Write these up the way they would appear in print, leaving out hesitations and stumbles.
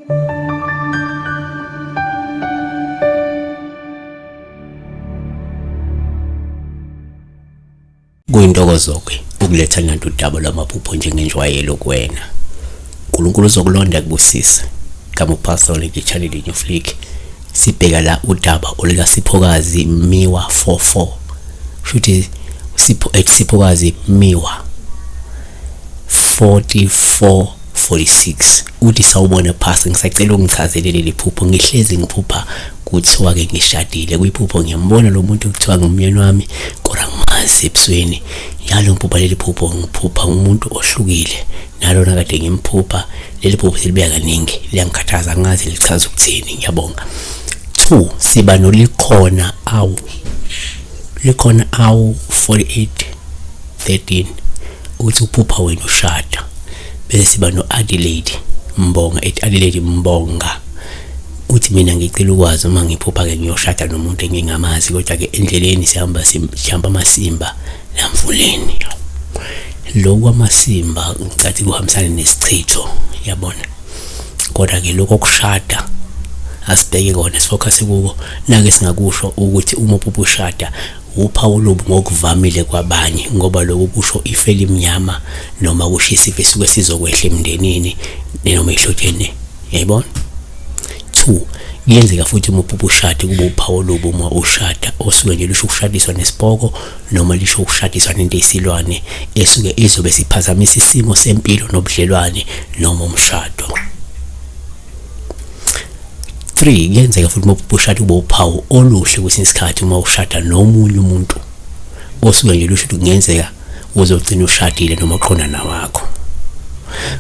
Kuyintokozo-ke ukuletha nanto udaba lwamaphupho njengenjwayelo kuwena. uNkulunkulu uzokulonda kubusisa. Kama upastor ngechannel yenyu Flick. Sibheka la udaba olukasiphokazi Miwa 44. Shuthi Siphokazi Miwa 44:46. Uthi sawubona pastor, ngisacela ungichazele leli phupho. Ngihlezi ngiphupha kuthiwa ke ngishadile. Kuyiphupho ngiyambona lo muntu kuthiwa ngumyeni wami kodwa ngimazi ebusweni. Yalo mphupha leli phupho ngiphupha umuntu ohlukile. Nalo nakade ngimphupha leli phupho selibuya kaningi. Liyangikhathaza ngazi lichaza ukuthini. Ngiyabonga. 2 siba nolikhona awu 48:13 uthi uphupha wena ushada. Bese siba no-Adelaide Mbonga Adelaide Mbonga uthi mina ngicela ukwazi uma ngiphupha ke ngiyoshada nomuntu engingamazi kodwa ke endleleni sihamba amasimba namvuleni. Lokho amasimba ngicathi kuhambisana nesichitho yabona. Kodwa ke lokho kushada asibheke kona sifocus kuko. Nake singakusho ukuthi uma uphupha ushada uphawu lobu ngokuvamile kwabanye ngoba lokho kusho ife elimnyama noma kusho isifo esisuke sizokwehla emndenini noma ehlotheni. Yayibona? 2 kuyenzeka futhi uma uphupha ushada kube uphawu lobu uma ushada osuke nje lisho ukushadiswa nesipoko noma lisho ukushadiswa nento esilwane esuke izobe siphazamisa isimo sempilo nobudlelwane noma umshado. 3 kuyenzeka futhi uma uphupha ushada kube uphawu oluhle kwesinye isikhathi uma ushada nomunye umuntu osuke nje lisho ukuthi kungenzeka uzogcina ushadile noma uqhona nawakho.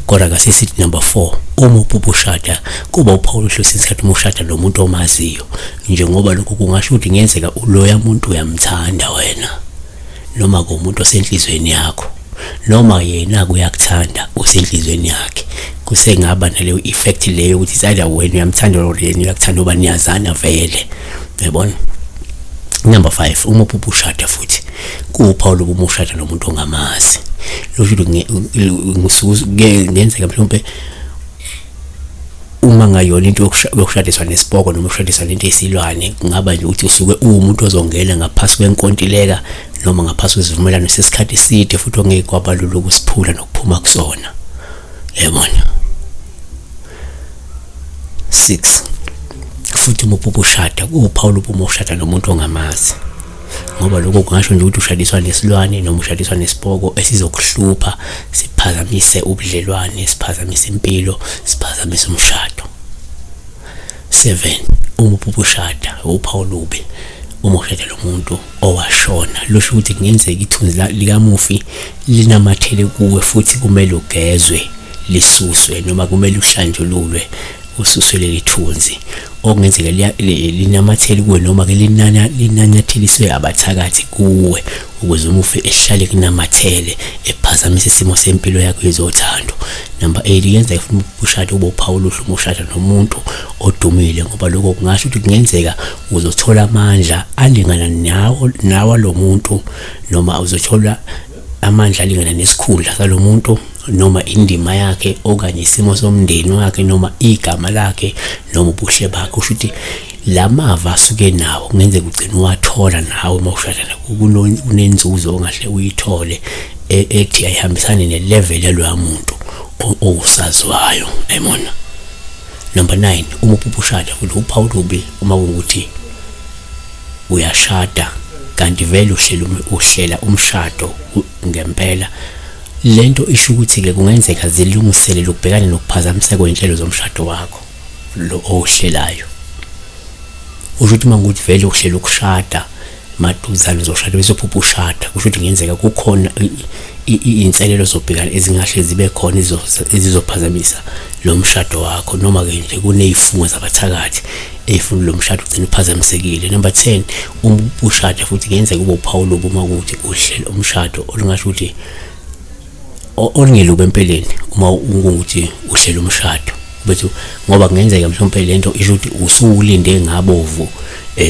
Kodwa kasisithi number 4 uma uphupha ushada kuba uphawu oluhle kwesinye isikhathi uma ushada nomuntu omaziyo njengoba lokho kungasho ukuthi kungenzeka loya muntu uyamthanda wena noma kumuntu osenhlizweni yakho noma yena uyakuthanda usenhlizweni yakhe. Kusengaba naleyo effect leyo ukuthi either wena uyamthanda or yena uyakuthanda oba niyazana vele. Uyabona? Number 5 uma uphupha ushada futhi kuwuphawu lobu ushada nomuntu ongamazi. Lokho ngenzeka mhlawumbe uma ngayona into yokushadiswa nesipoko noma ukushadiswa nento esilwane kungaba nje ukuthi usuke umuntu ozongena ngaphasi kwenkontileka noma ngaphasi kwesivumelano sesikhathi eside futhi ongeke kwabalula ukusiphula nokuphuma kusona. Yabona? 6 futhi uma uphupha ushada kuwuphawu lobu uma ushada nomuntu ongamazi ngoba lokho kungasho nje ukuthi ushadiswa nesilwane noma ushadiswa nesipoko esizokuhlupha siphazamise ubudlelwane siphazamise impilo siphazamise umshado. 7 uma uphupha ushada uphawu lobe uma ushada lomuntu owashona lusho ukuthi kungenzeka ithunzi likamufi linamathele kuwe futhi kumele ugezwe lisuswe noma kumele uhlanjululwe ususwe leli thunzi okungenzeka linamathele kuwe noma ke linanyatheliswe abathakathi kuwe ukuze umufi ehlale kunamathele ephazamise isimo sempilo yakho yezothando. Number 8 kuyenzeka futhi ushada ube uphawu oluhle uma ushada nomuntu odumile ngoba lokho kungasho ukuthi kungenzeka uzothola amandla alingana nawo lo muntu noma uzothola amandla alingana nesikhundla salo muntu noma indima yakhe okanye isimo somndeni wakhe noma igama lakhe noma ubuhle bakhe. Kusho ukuthi lamava asuke nawo kungenzeka ugcina wathola nawe uma ushada kunenzuzo ongahle uyithole ethi ayihambisane nelevel yaloya muntu owusazwayo. Ayibona? Number 9 uma uphupha ushada futhi uphawu lobi uma ukuthi uyashada kanti vele uhlela umshado ngempela. Lento isho ukuthi ke kungenzeka zilungiselele ukubhekana nokuphazamiseka kwenhlelo zomshado wakho lo ohlelayo. Usho ukuthi mangukuthi vele uhlela ukushada maduzane uzoshada bese uphupha ushada kusho ukuthi kungenzeka kukhona inselelo zobhekana ezingahle zibe khona ezizophazamisa lo mshado wakho noma ke nje kunezifungo zabathakathi efuna lo mshado ugcina uphazamisekile. Number 10 uma ushada futhi kuyenzeka kube uphawu lobu uma ukuthi uhlela umshado olungasho ukuthi olungeluba empeleni uma ukuthi uhlela umshado bethu ngoba kungenzeka mhlawumbe lento isho ukuthi usulinde ngabovu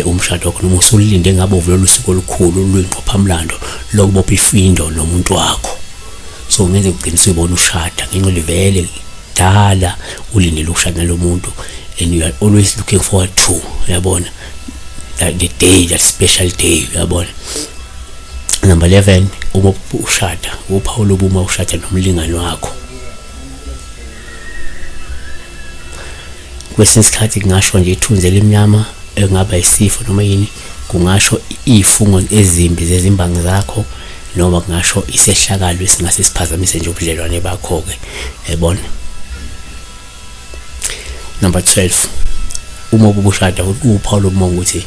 umshado wakho noma usulinde ngabovu lolusuku olukhulu luyinqophamlando lokubopha ifindo nomuntu wakho. So kungenzeka ugcina usibona ushada ngenxa livele kudala ulindele ukushada nalo muntu, and you are always looking forward to, uyabona, the day, that special day, uyabona. Number 11, uma ushada, uphawula uma ushada nomlingani wakho. Kwesinye isikhathi kungasho nje ithunzi elimnyama engaba isifo noma yini, kungasho ifungo ezimbi zezimbangi zakho, noma kungasho isehlakalo esingase siphazamise nje ubudlelwane bakho ke, yabona. Number 12, uma ubushada uphawula uma ukuthi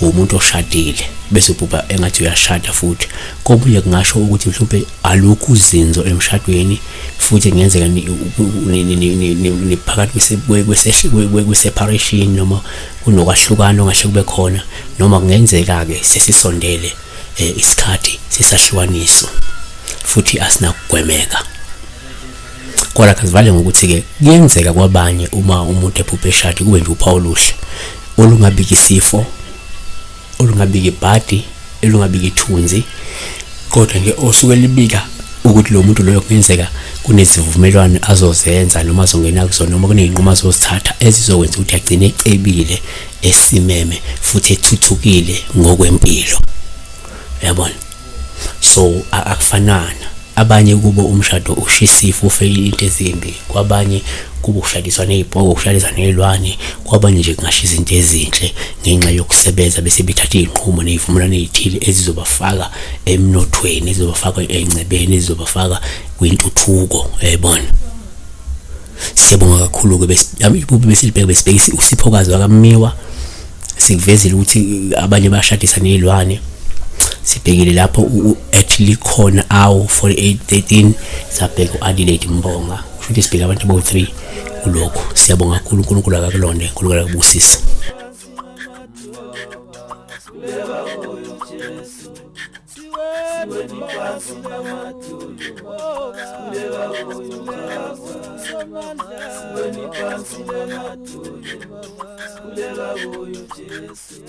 umuntu oshadile bese ubhuba engathi uyashada futhi, komunye kungasho ukuthi mhlawumbe alukho uzinzo emshadweni futhi kungenzeka ni phakathi kwe-separation noma kunokwahlukana ongasho kube khona, noma kungenzeka ke sesisondele isikhathi sesahlukaniswa futhi asinakugwemeka. Kodwa kasivale ngokuthi ke kuyenzeka kwabanye uma umuntu ephupha eshada kube nje uphawu oluhle olungabika isifo, olungabika ibhadi, elungabika ithunzi, kodwa nje osuke libika ukuthi lo muntu loyo kungenzeka kunezivumelwano azozenza noma azongena kuzona noma kuneyinqumo azozithatha ezizokwenza ukuthi agcine ecebile, esimeme futhi ethuthukile ngokwempilo, yabona. So akufanana, abanye kubo umshado ushisifo ufeyile into ezimbi, kwabanye kuba ushadiswa nezibhoko, ushadiswa nezilwane, kwabanye nje kungasho izinto ezinhle ngenxa yokusebenza bese bethatha izinqumo nezivumelwano ezithile ezizobafaka emnothweni, ezizobafaka engcebeni, ezizobafaka kwintuthuko, yabona. Siyabonga kakhulu ke besilibheke besibhekisa usiphokazi wakammiwa, sikuvezile ukuthi abanye bashadisa nezilwane. Sibhekile lapho actually khona awu 4813 sabheka uAdelaide Mbonga, futhi sibheka abantu abo3 kulokho. Siyabonga kakhulu, uNkulunkulu akakulonde, uNkulunkulu akubusise. Kuleka kuyo Jesu.